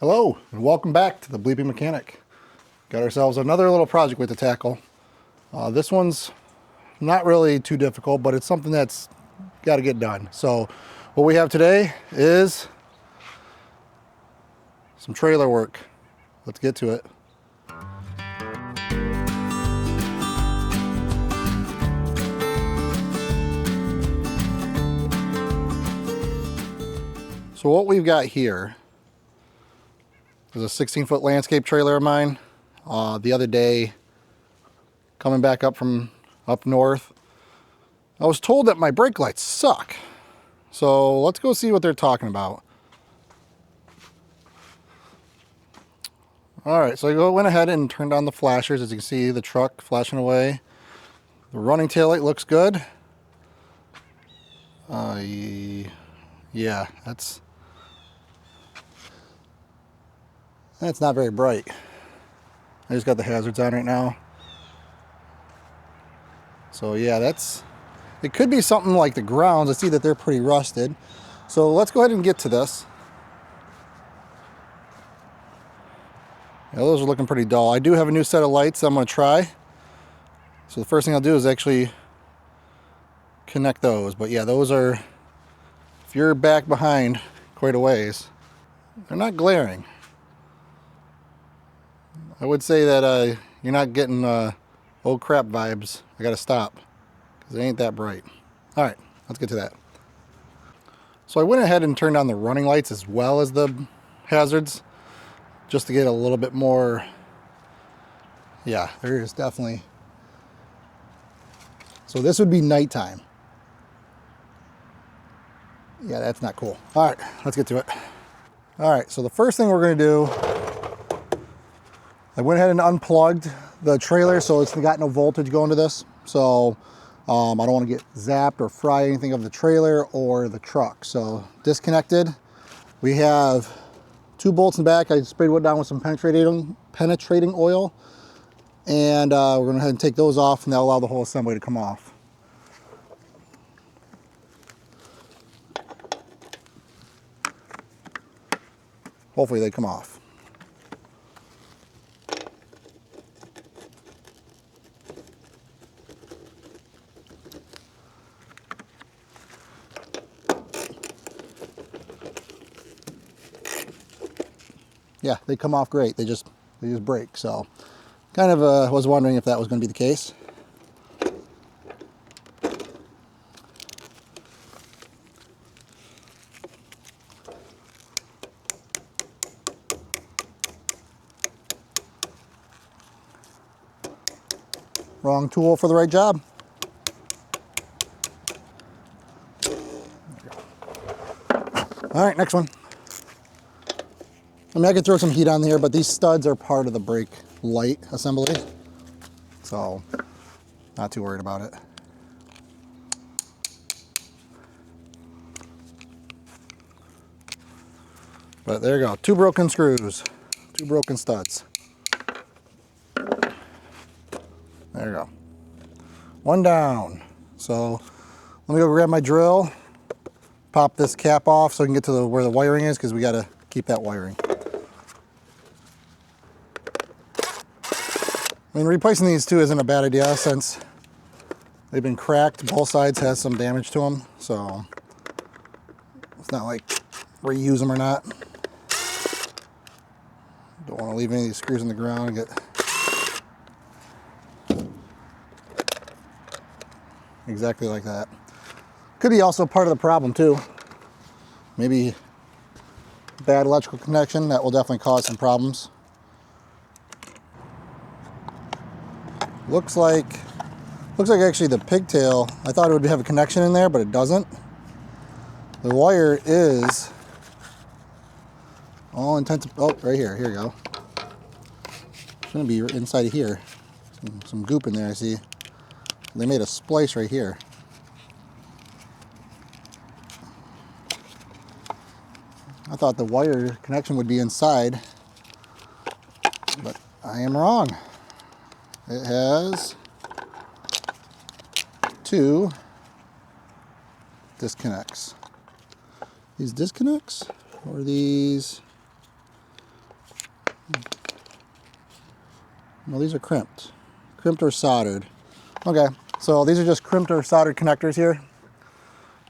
Hello and welcome back to the Bleeping Mechanic. Got ourselves another little project with to tackle. This one's not really too difficult, but it's something that's got to get done. So what we have today is some trailer work. Let's get to it. So what we've got here is a 16-foot landscape trailer of mine. The other day, coming back up from up north, I was told that my brake lights suck. So let's go see what they're talking about. All right, so I went ahead and turned on the flashers. As you can see, the truck flashing away. The running taillight looks good. Yeah, that's not very bright. I just got the hazards on right now. So yeah, it could be something like the grounds. I see that they're pretty rusted. So let's go ahead and get to this. Yeah, those are looking pretty dull. I do have a new set of lights I'm going to try. So the first thing I'll do is actually connect those. But yeah, those are, if you're back behind quite a ways, they're not glaring. I would say that you're not getting old crap vibes. I gotta stop because it ain't that bright. All right, let's get to that. So I went ahead and turned on the running lights as well as the hazards just to get a little bit more. Yeah, there is definitely. So this would be nighttime. Yeah, that's not cool. All right, let's get to it. All right, so the first thing we're gonna do, I went ahead and unplugged the trailer so it's got no voltage going to this. So I don't want to get zapped or fry anything of the trailer or the truck. So disconnected. We have 2 bolts in the back. I sprayed one down with some penetrating oil. And we're going to go ahead and take those off, and that'll allow the whole assembly to come off. Hopefully they come off. Yeah, they come off great. They just break. So kind of was wondering if that was going to be the case. Wrong tool for the right job. All right, next one. I mean, I could throw some heat on here, but these studs are part of the brake light assembly. So, not too worried about it. But there you go, 2 broken screws, 2 broken studs. There you go. 1 down. So, let me go grab my drill, pop this cap off so we can get to where the wiring is, because we got to keep that wiring. I mean, replacing these 2 isn't a bad idea since they've been cracked. Both sides has some damage to them, so it's not like reuse them or not. Don't want to leave any of these screws in the ground and get exactly like that. Could be also part of the problem too. Maybe bad electrical connection. That will definitely cause some problems. Looks like actually the pigtail, I thought it would have a connection in there, but it doesn't. The wire is all intents, oh, right here, here you go. It's gonna be inside of here. Some goop in there, I see. They made a splice right here. I thought the wire connection would be inside, but I am wrong. It has 2 disconnects. These disconnects, or these, Well, these are crimped. Crimped or soldered. Okay, so these are just crimped or soldered connectors here.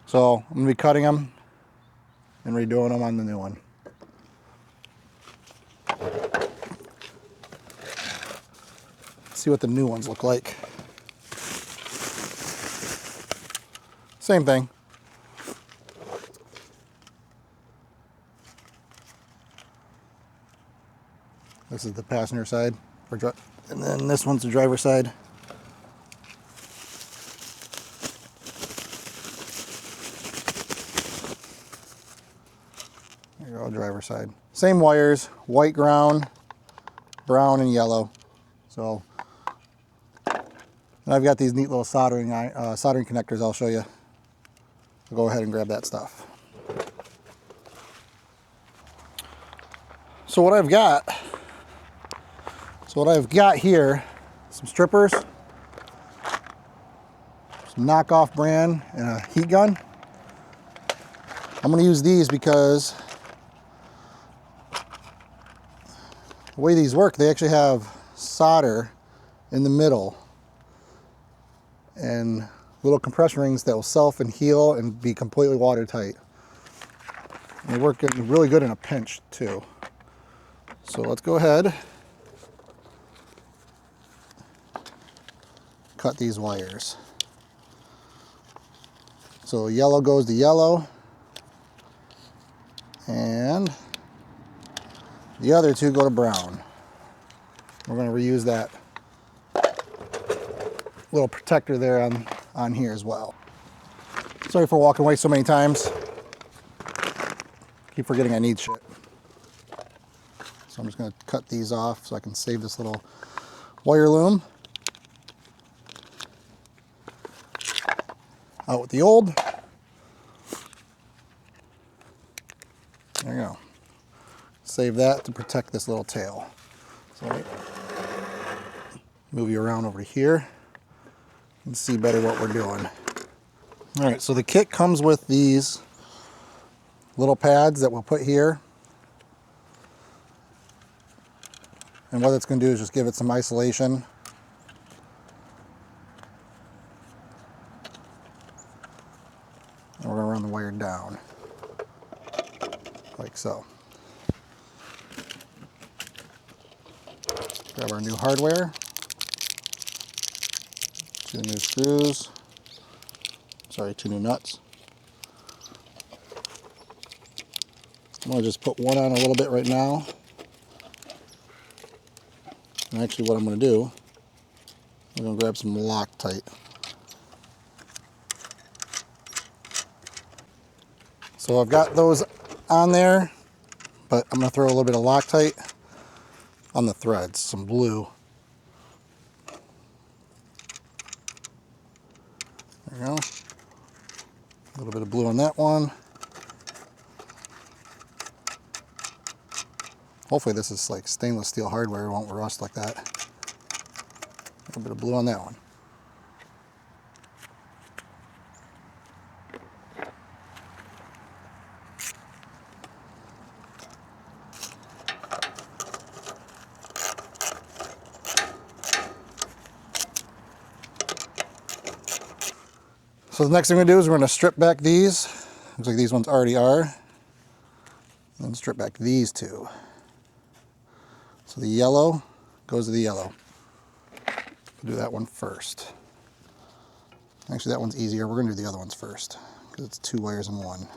So I'm gonna be cutting them and redoing them on the new one. Let's see what the new ones look like. Same thing. This is the passenger side, and then this one's the driver's side. There you go, driver's side. Same wires, white ground, brown, and yellow. So, and I've got these neat little soldering connectors I'll show you. I'll go ahead and grab that stuff. So what I've got here, some strippers, some knockoff brand, and a heat gun. I'm going to use these because the way these work, they actually have solder in the middle and little compression rings that will self and heal and be completely watertight. And they work really good in a pinch too. So let's go ahead, cut these wires. So yellow goes to yellow, and the other two go to brown. We're going to reuse that little protector there on here as well. Sorry for walking away so many times. Keep forgetting I need shit. So I'm just going to cut these off so I can save this little wire loom. Out with the old. There you go. Save that to protect this little tail. So move you around over here and see better what we're doing. All right, so the kit comes with these little pads that we'll put here. And what it's going to do is just give it some isolation. And we're going to run the wire down, like so. Grab our new hardware, 2 new screws, sorry, 2 new nuts. I'm going to just put one on a little bit right now. And actually what I'm going to do, I'm going to grab some Loctite. So I've got those on there, but I'm going to throw a little bit of Loctite on the threads, some blue. There you go. A little bit of blue on that one. Hopefully this is like stainless steel hardware, it won't rust like that. A little bit of blue on that one. So the next thing we're going to do is we're going to strip back these. Looks like these ones already are. And then strip back these two. So the yellow goes to the yellow. We'll do that one first. Actually, that one's easier. We're going to do the other ones first because it's 2 wires in one.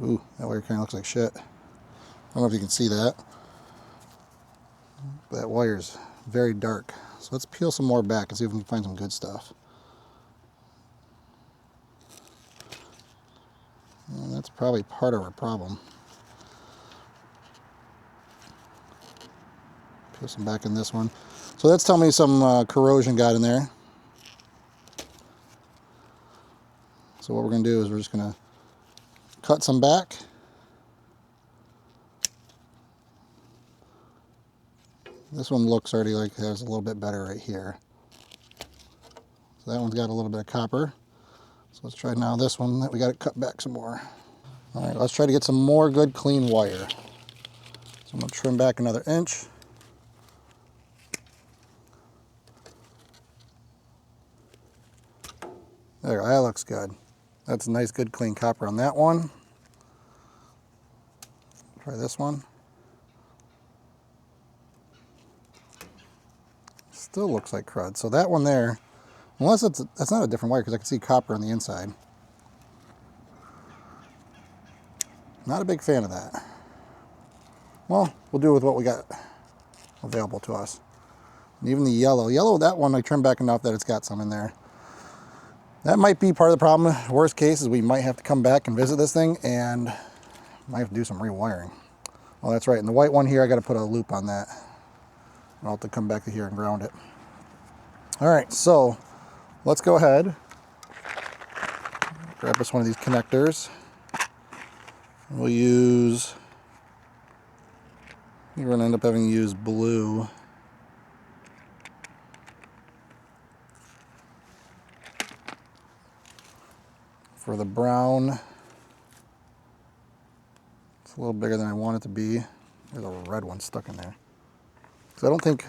Ooh, that wire kind of looks like shit. I don't know if you can see that. But that wire's very dark. So let's peel some more back and see if we can find some good stuff. And that's probably part of our problem. Peel some back in this one. So that's telling me some corrosion got in there. So what we're going to do is we're just going to cut some back. This one looks already like it has a little bit better right here. So that one's got a little bit of copper. So let's try now this one that we got to cut back some more. All right, let's try to get some more good clean wire. So I'm going to trim back another inch. There, that looks good. That's a nice good clean copper on that one. Try this one. Still looks like crud. So that one there, unless that's not a different wire because I can see copper on the inside. Not a big fan of that. Well, we'll do with what we got available to us. And even the yellow, that one I trimmed back enough that it's got some in there. That might be part of the problem. Worst case is we might have to come back and visit this thing and might have to do some rewiring. Oh, that's right. And the white one here, I got to put a loop on that. I'll have to come back to here and ground it. All right, so let's go ahead. Grab us one of these connectors. We'll use, we're going to end up having to use blue. For the brown, it's a little bigger than I want it to be. There's a red one stuck in there. So I don't think,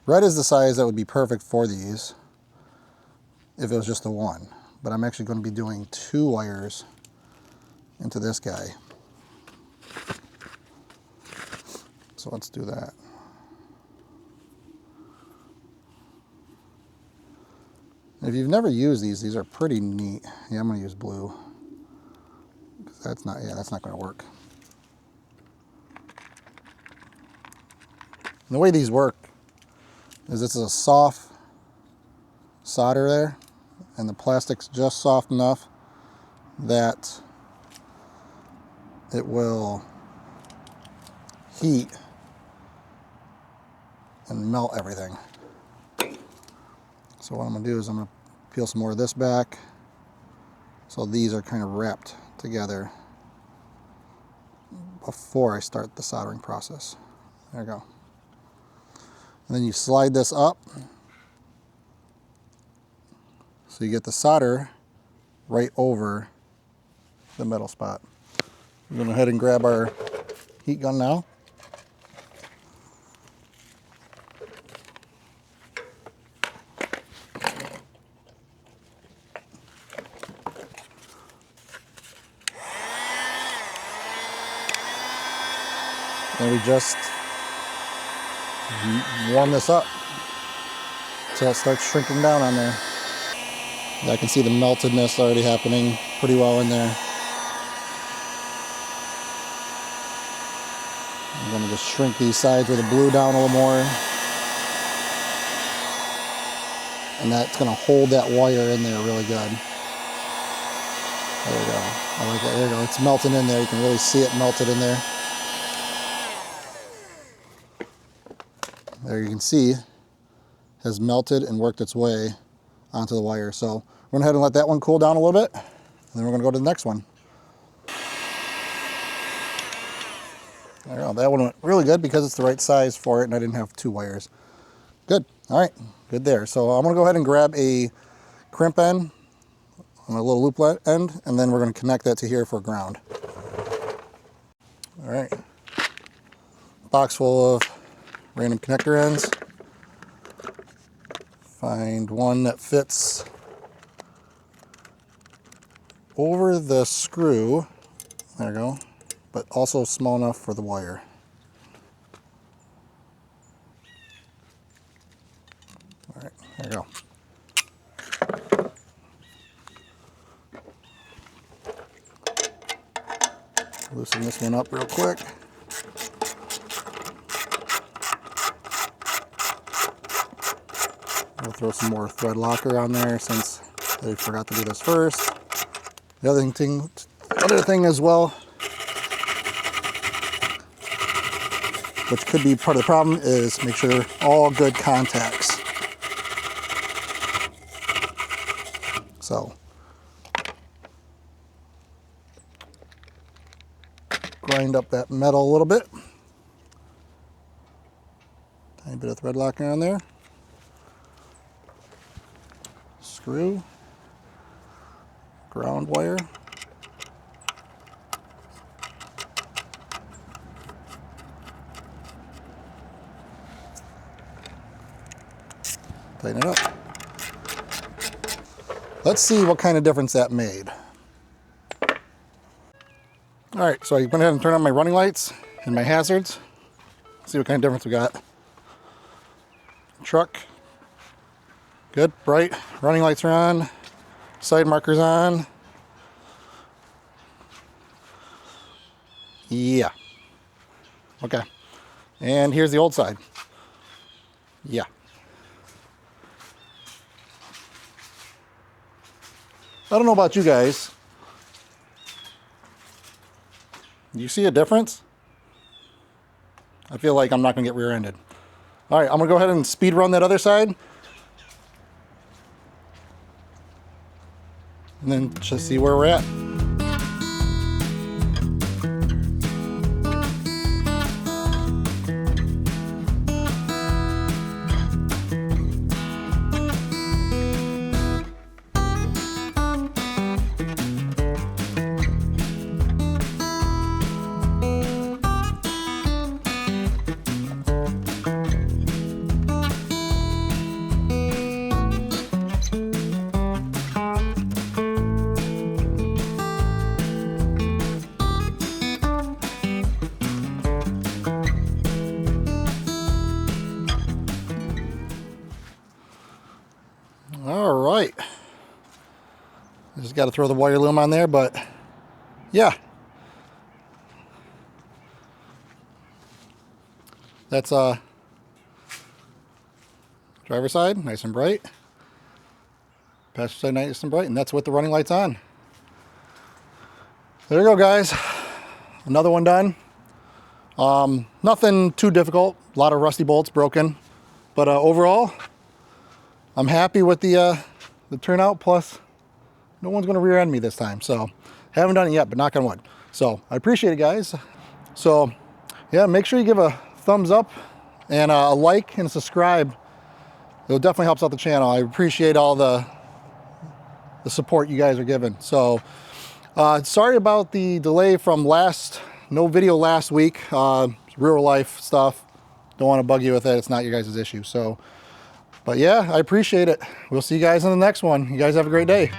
red is the size that would be perfect for these if it was just the one. But I'm actually going to be doing 2 wires into this guy. So let's do that. If you've never used these are pretty neat. Yeah, I'm going to use blue. That's not, yeah, that's not going to work. And the way these work is this is a soft solder there, and the plastic's just soft enough that it will heat and melt everything. So what I'm going to do is I'm going to peel some more of this back so these are kind of wrapped together before I start the soldering process. There we go. And then you slide this up so you get the solder right over the metal spot. We're going to go ahead and grab our heat gun now. And we just warm this up until it starts shrinking down on there. I can see the meltedness already happening pretty well in there. I'm going to just shrink these sides with the blue down a little more. And that's going to hold that wire in there really good. There we go. I like that. There we go. It's melting in there. You can really see it melted in there. There you can see has melted and worked its way onto the wire. So we're going to go ahead and let that one cool down a little bit, and then we're going to go to the next one. There we go. That one went really good because it's the right size for it and I didn't have 2 wires. Good. All right. Good there. So I'm going to go ahead and grab a crimp end on a little loop end, and then we're going to connect that to here for ground. All right. Box full of random connector ends. Find one that fits over the screw. There we go. But also small enough for the wire. All right, there you go. Loosen this one up real quick. We'll throw some more thread locker on there since they forgot to do this first. The other thing as well, which could be part of the problem, is make sure all good contacts. So grind up that metal a little bit. Tiny bit of thread locker on there. Screw. ground wire. Tighten it up. Let's see what kind of difference that made. All right, so I went ahead and turned on my running lights and my hazards. See what kind of difference we got. Truck, good, bright. Running lights are on. Side markers on. Yeah. Okay. And here's the old side. Yeah. I don't know about you guys. Do you see a difference? I feel like I'm not going to get rear-ended. All right, I'm going to go ahead and speed run that other side. And then just see where we're at. All right, I just got to throw the wire loom on there, but yeah, that's driver's side, nice and bright, passenger side, nice and bright, and that's with the running lights on. There you go, guys, another one done. Nothing too difficult, a lot of rusty bolts broken, but overall I'm happy with the turnout, plus no one's gonna rear end me this time. So haven't done it yet, but knock on wood. So I appreciate it, guys. So yeah, make sure you give a thumbs up and a like and a subscribe. It definitely helps out the channel. I appreciate all the support you guys are giving. So sorry about the delay from no video last week. Real life stuff. Don't want to bug you with it. It's not your guys' issue. So, but yeah, I appreciate it. We'll see you guys in the next one. You guys have a great day.